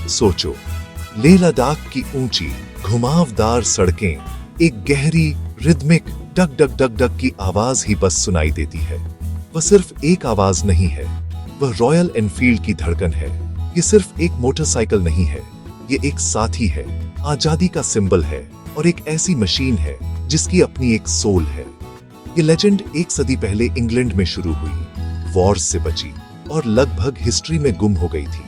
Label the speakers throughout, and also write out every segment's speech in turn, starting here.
Speaker 1: सोचो, लेह लद्दाख की ऊंची घुमावदार सड़कें, एक गहरी रिदमिक डग डग डग डग की आवाज ही बस सुनाई देती है। वह सिर्फ एक आवाज नहीं है, वह रॉयल एनफील्ड की धड़कन है। ये सिर्फ एक मोटरसाइकिल नहीं है, ये एक साथी है, आजादी का सिंबल है और एक ऐसी मशीन है जिसकी अपनी एक सोल है। ये लेजेंड एक सदी पहले इंग्लैंड में शुरू हुई, वॉर्स से बची और लगभग हिस्ट्री में गुम हो गई थी।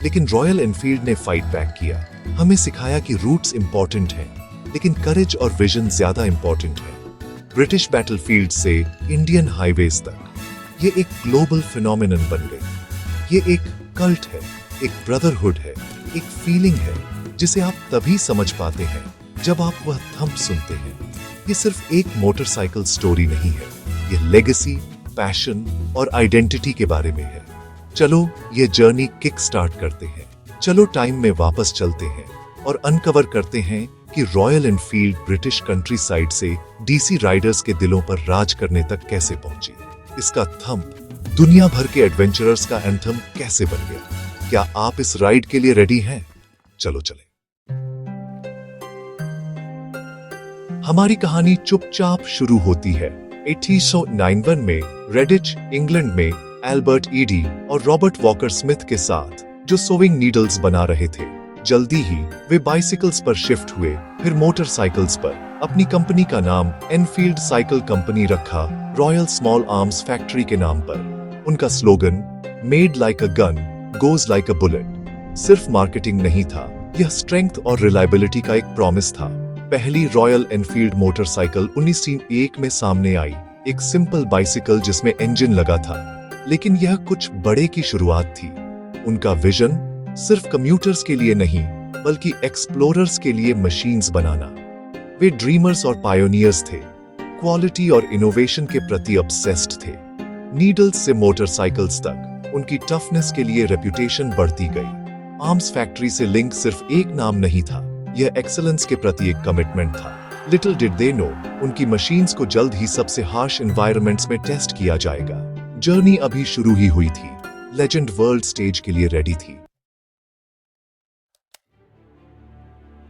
Speaker 1: लेकिन रॉयल एनफील्ड ने फाइट बैक किया, हमें सिखाया कि रूट्स इंपॉर्टेंट हैं, लेकिन करेज और विजन ज्यादा इंपॉर्टेंट है। ब्रिटिश बैटलफील्ड से इंडियन हाईवेज तक ये एक ग्लोबल फिनोमिनन बन गई। ये एक कल्ट है, एक ब्रदरहुड है, एक फीलिंग है जिसे आप तभी समझ पाते हैं जब आप वह थंप सुनते हैं। ये सिर्फ एक मोटरसाइकिल स्टोरी नहीं है, ये लेगेसी, पैशन और आइडेंटिटी के बारे में है। चलो ये जर्नी किक स्टार्ट करते हैं। चलो टाइम में वापस चलते हैं और अनकवर करते हैं कि royal Enfield British country side से डीसी राइडर्स के दिलों पर राज करने तक कैसे पहुंची। इसका थंप दुनिया भर के एडवेंचरर्स का एंथम कैसे बन गया। क्या आप इस राइड के लिए रेडी हैं? चलो चले। हमारी कहानी चुपचाप शुरू होती है 1891 में रेडिच, इंग्लैंड में एल्बर्ट ईडी और रॉबर्ट वॉकर स्मिथ के साथ, जो सोविंग नीडल्स बना रहे थे। जल्दी ही वे बाइसिकल्स पर शिफ्ट हुए, फिर मोटरसाइकिल्स पर। अपनी कंपनी का नाम एनफील्ड साइकिल कंपनी रखा, रॉयल स्मॉल आर्म्स फैक्ट्री के नाम पर। उनका slogan made like a gun goes like a bullet सिर्फ मार्केटिंग नहीं था, यह स्ट्रेंथ और रिलायबिलिटी का एक प्रॉमिस था। पहली रॉयल एनफील्ड मोटरसाइकिल 1901 में सामने आई, एक सिंपल बाइसिकल जिसमें इंजन लगा था। लेकिन यह कुछ बड़े की शुरुआत थी। उनका विजन सिर्फ कम्यूटर्स के लिए नहीं, बल्कि एक्सप्लोरर्स के लिए मशीन्स बनाना। वे ड्रीमर्स और पायोनियर्स थे, क्वालिटी और इनोवेशन के प्रति ऑब्सेस्ड थे। नीडल्स से मोटरसाइकिल्स तक उनकी टफनेस के लिए रेपुटेशन बढ़ती गई। आर्म्स फैक्ट्री से लिंक सिर्फ एक नाम नहीं था, यह एक्सेलेंस के प्रति एक कमिटमेंट था। लिटिल डिड दे नो, उनकी मशीन्स को जल्द ही सबसे हार्श एनवायरनमेंट्स में टेस्ट किया जाएगा। जर्नी अभी शुरू ही हुई थी, लेजेंड वर्ल्ड स्टेज के लिए रेडी थी।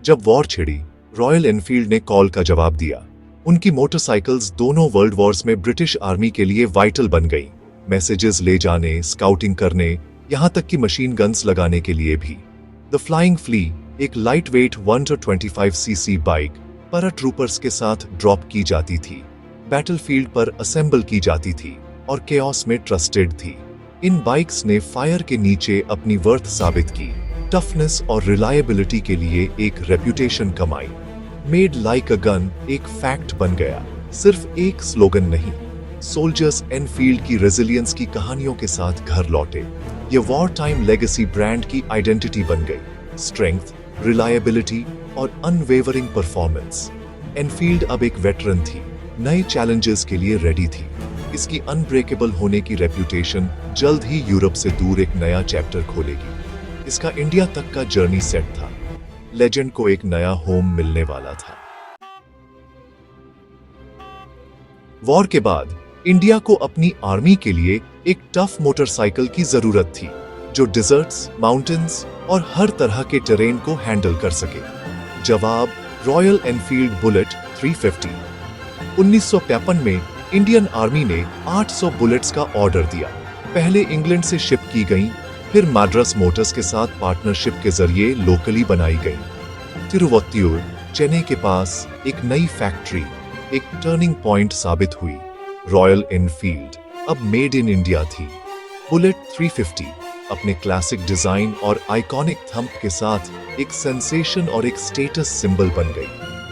Speaker 1: जब वॉर छिड़ी, रॉयल एनफील्ड ने कॉल का जवाब दिया। उनकी मोटरसाइकिल्स दोनों वर्ल्ड वॉर्स में ब्रिटिश आर्मी के लिए वाइटल बन गई। मैसेजेस ले जाने, स्काउटिंग करने, यहां तक कि मशीन गन्स लगाने के लिए भी। द फ्लाइंग फ्ली, एक light weight 125 CC bike paratroopers के साथ ड्रॉप की जाती थी, बैटलफील्ड पर असेंबल की जाती थी और केओस में ट्रस्टेड थी। इन बाइक्स ने फायर के नीचे अपनी वर्थ साबित की, टफनेस और रिलायबिलिटी के लिए एक रेपुटेशन कमाई। मेड लाइक अ गन एक फैक्ट बन गया, सिर्फ एक स्लोगन नहीं। सोल्जर्स एनफील्ड की रेजिलियंस की कहानियों के साथ घर लौटे। ये वॉर टाइम लेगेसी ब्रांड की आइडेंटिटी बन गई। स्ट्रेंथ, रिलायबिलिटी और अनवेवरिंग परफॉर्मेंस। एनफील्ड अब एक वेटरन थी, नए चैलेंजेस के लिए रेडी थी। इसकी अनब्रेकेबल होने की रेप्यूटेशन जल्द ही यूरोप से दूर एक नया चैप्टर खोलेगी। इसका इंडिया तक का जर्नी सेट था। लेजेंड को एक नया होम मिलने वाला था। वॉर के बाद इंडिया को अपनी आर्मी के लिए एक टफ मोटरसाइकिल की जरूरत थी, जो डिजर्ट्स, माउंटेन्स और हर तरह के टेरेन को हैंडल कर सके। जवाब, रॉयल एनफील्ड बुलेट 350। 1953 में इंडियन आर्मी ने 800 बुलेट्स का ऑर्डर दिया। पहले इंग्लैंड से शिप की गईं, फिर मैड्रास मोटर्स के साथ पार्टनरशिप के जरिए लोकली बनाई गई। तिरुवत्तूर, चेन्नई के पास एक नई फैक्ट्री एक टर्निंग पॉइंट साबित हुई। रॉयल एनफील्ड अब मेड इन इंडिया थी। बुलेट 350 अपने क्लासिक डिजाइन और आइकॉनिक थंप के साथ एक सेंसेशन और एक स्टेटस सिंबल बन गई।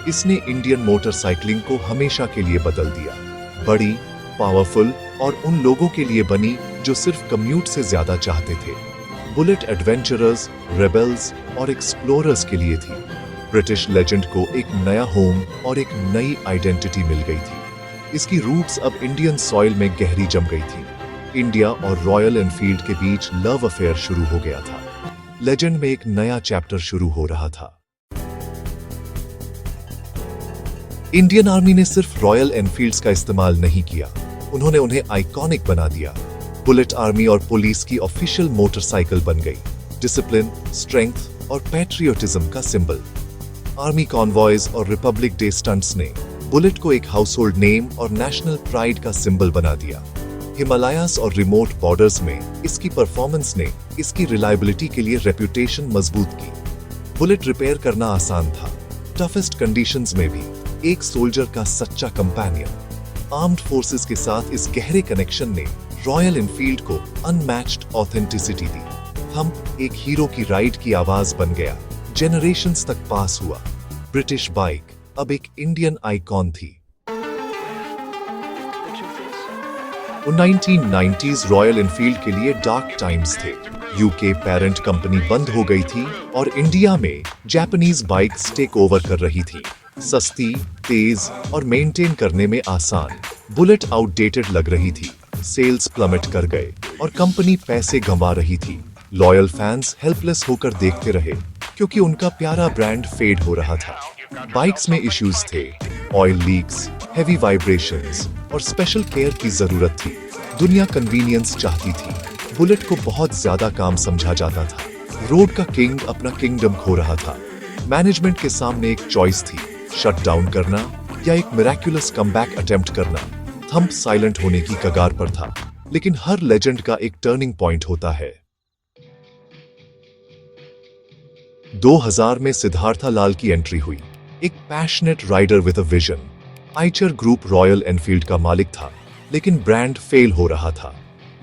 Speaker 1: इसने इंडियन मोटरसाइकिलिंग को हमेशा के लिए बदल दिया। बड़ी, पावरफुल और उन लोगों के लिए बनी जो सिर्फ कम्यूट से ज्यादा चाहते थे। बुलेट एडवेंचरर्स, रेबल्स और एक्सप्लोरर्स के लिए थी। ब्रिटिश लेजेंड को एक नया होम और एक नई आइडेंटिटी मिल गई थी। इसकी रूट्स अब इंडियन सॉइल में गहरी जम गई थी। इंडिया और रॉयल एनफील्ड के बीच लव अफेयर शुरू हो गया था। लेजेंड में एक नया चैप्टर शुरू हो रहा था। इंडियन आर्मी ने सिर्फ रॉयल एनफील्ड्स का इस्तेमाल नहीं किया, उन्होंने उन्हें आइकॉनिक बना दिया। बुलेट आर्मी और पुलिस की ऑफिशियल मोटरसाइकिल बन गई। डिसिप्लिन, स्ट्रेंथ और पैट्रियोटिज्म का सिंबल। आर्मी कॉन्वॉयज और रिपब्लिक डे स्टंट्स ने बुलेट को एक हाउसहोल्ड नेम और नेशनल प्राइड का सिंबल बना दिया। हिमालयास और रिमोट बॉर्डर्स में इसकी परफॉर्मेंस ने इसकी रिलायबिलिटी के लिए रेपुटेशन मजबूत की। बुलेट रिपेयर करना आसान था, टफेस्ट कंडीशंस में भी एक सोल्जर का सच्चा कंपेनियन। आर्म्ड फोर्सेस के साथ इस गहरे कनेक्शन ने रॉयल एनफील्ड को अनमैच्ड ऑथेंटिसिटी दी। थंप एक हीरो की राइड की आवाज बन गया, जेनरेशंस तक पास हुआ। ब्रिटिश बाइक अब एक इंडियन आइकॉन थी। 1990s रॉयल एनफील्ड के लिए डार्क टाइम्स थे। यूके पेरेंट कंपनी बंद हो गई थी और इंडिया में जापानीज बाइक्स टेक ओवर कर रही थी। सस्ती, तेज और मेंटेन करने में आसान, बुलेट आउटडेटेड लग रही थी। सेल्स प्लमेट कर गए और कंपनी पैसे गंवा रही थी। लॉयल फैंस हेल्पलेस होकर देखते रहे क्योंकि उनका प्यारा ब्रांड फेड हो रहा था। बाइक्स में इश्यूज थे, ऑयल लीक्स, हेवी वाइब्रेशंस और स्पेशल केयर की जरूरत थी। दुनिया कन्वीनियंस चाहती थी, बुलेट को बहुत ज्यादा काम समझा जाता था। रोड का किंग अपना किंगडम खो रहा था। मैनेजमेंट के सामने एक चॉइस थी, शट डाउन करना या एक मिराक्युलस कमबैक अटेम्प्ट करना। थंप साइलेंट होने की कगार पर था, लेकिन हर लेजेंड का एक टर्निंग पॉइंट होता है। 2000 में सिद्धार्थ लाल की एंट्री हुई, एक passionate rider with a vision. Eicher group Royal Enfield का मालिक था, लेकिन ब्रांड फेल हो रहा था।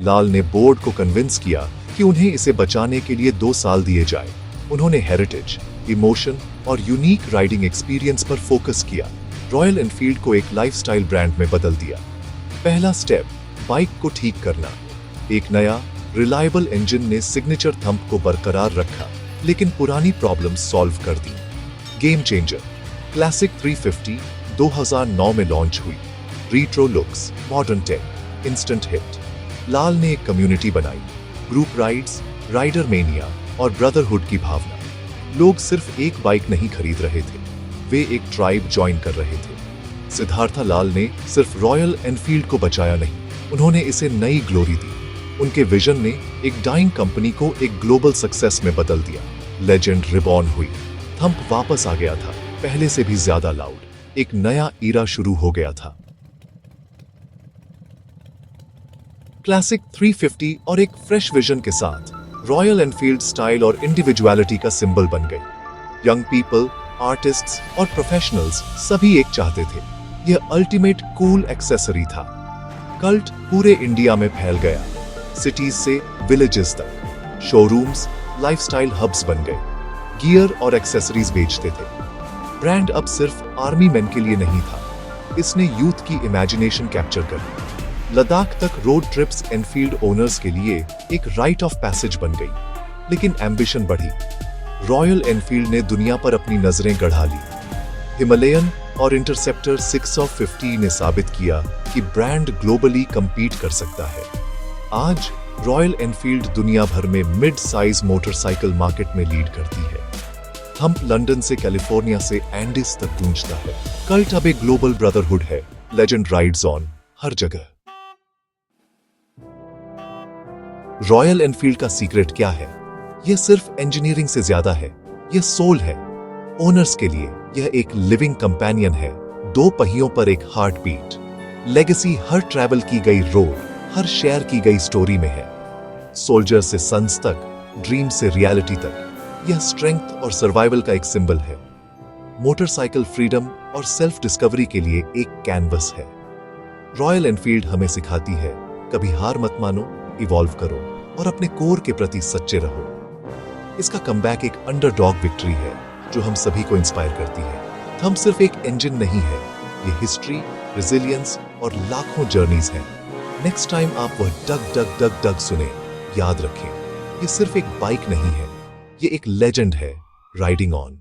Speaker 1: लाल ने बोर्ड को कन्विंस किया कि उन्हें इसे बचाने के लिए 2 साल दिए जाए। उन्होंने हेरिटेज, इमोशन और यूनिक राइडिंग एक्सपीरियंस पर फोकस किया। रॉयल एनफील्ड को एक लाइफस्टाइल ब्रांड में बदल दिया। पहला स्टेप, बाइक को ठीक करना। एक नया रिलायबल इंजन ने सिग्नेचर थंप को बरकरार रखा, लेकिन पुरानी प्रॉब्लम्स सॉल्व कर दी। गेम चेंजर क्लासिक 350 2009 में लॉन्च हुई। Retro looks, modern tech, instant hit. Lal ने एक कम्युनिटी बनाई, ग्रुप राइड्स, राइडर मेनिया और ब्रदरहुड की भावना। लोग सिर्फ एक बाइक नहीं खरीद रहे थे, वे एक ट्राइब ज्वाइन कर रहे थे। सिद्धार्थ लाल ने सिर्फ रॉयल एनफील्ड को बचाया नहीं, उन्होंने इसे नई ग्लोरी दी। उनके विजन ने एक डाइंग कंपनी को एक ग्लोबल सक्सेस में बदल दिया। लेजेंड रिबॉर्न हुई, थंप वापस आ गया था, पहले से भी ज्यादा लाउड। एक नया ईरा शुरू हो गया था। क्लासिक 350 और एक फ्रेश विजन के साथ रॉयल एनफील्ड स्टाइल और इंडिविजुअलिटी का सिंबल बन गई। यंग पीपल, आर्टिस्ट्स और प्रोफेशनल्स सभी एक चाहते थे। यह अल्टीमेट कूल एक्सेसरी था। कल्ट पूरे इंडिया में फैल गया, सिटीज से विलेजेस तक। शोरूम्स लाइफस्टाइल हब्स बन गए, गियर और एक्सेसरीज बेचते थे। ब्रांड अब सिर्फ आर्मी मैन के लिए नहीं था, इसने यूथ की इमेजिनेशन कैप्चर कर ली। लद्दाख तक रोड ट्रिप्स एनफील्ड ओनर्स के लिए एक राइट ऑफ पैसेज बन गई। लेकिन एम्बिशन बढ़ी। रॉयल एनफील्ड ने दुनिया पर अपनी नजरें गढ़ा ली। हिमालयन और इंटरसेप्टर 650 ने साबित किया कि ब्रांड ग्लोबली कंपीट कर सकता है। आज रॉयल एनफील्ड दुनिया भर में मिड साइज मोटरसाइकिल मार्केट में लीड करती है। थंप लंदन से कैलिफोर्निया से एंडिस तक गूंजता है। कल्ट अब एक ग्लोबल ब्रदरहुड है। लेजेंड राइड्स ऑन हर जगह। रॉयल एनफील्ड का सीक्रेट क्या है? यह सिर्फ इंजीनियरिंग से ज्यादा है, यह सोल है। ओनर्स के लिए यह एक लिविंग कंपेनियन है, 2 पहियों पर एक हार्ट बीट। लेगेसी हर ट्रैवल की गई रोड, हर शेयर की गई स्टोरी में है। सोल्जर से सन्स तक, ड्रीम से रियलिटी तक, यह स्ट्रेंथ और सर्वाइवल का एक सिंबल है। मोटरसाइकिल फ्रीडम और सेल्फ डिस्कवरी के लिए एक कैनवस है। रॉयल एनफील्ड हमें सिखाती है, कभी हार मत मानो, इवॉल्व करो और अपने कोर के प्रति सच्चे रहो। इसका कमबैक एक अंडरडॉग विक्ट्री है जो हम सभी को इंस्पायर करती है। थंप सिर्फ एक इंजन नहीं है, ये हिस्ट्री, रेजिलियंस और लाखों जर्नीज हैं। नेक्स्ट टाइम आप वह डग डग डग डग सुने, याद रखें, ये सिर्फ एक बाइक नहीं है, ये एक लेजेंड है, राइडिंग ऑन।